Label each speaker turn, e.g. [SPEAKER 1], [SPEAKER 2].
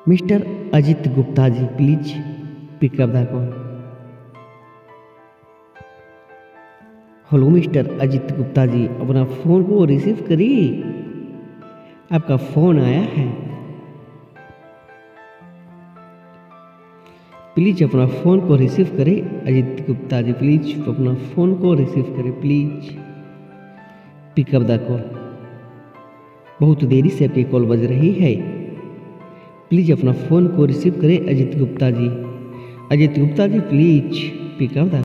[SPEAKER 1] Mister Ajit Gupta ji, please pick up the call. Hello mister Ajit Gupta ji, अपना phone को receive करिए, आपका फ़ोन आया है। प्लीज अपना फ़ोन को रिसीव करें अजित गुप्ता जी, प्लीज अपना फ़ोन को रिसीव करें, please pick up the call. बहुत देरी से आपकी कॉल बज रही है, प्लीज अपना फ़ोन को रिसीव करें अजित गुप्ता जी। Ajit Gupta ji, please pick up the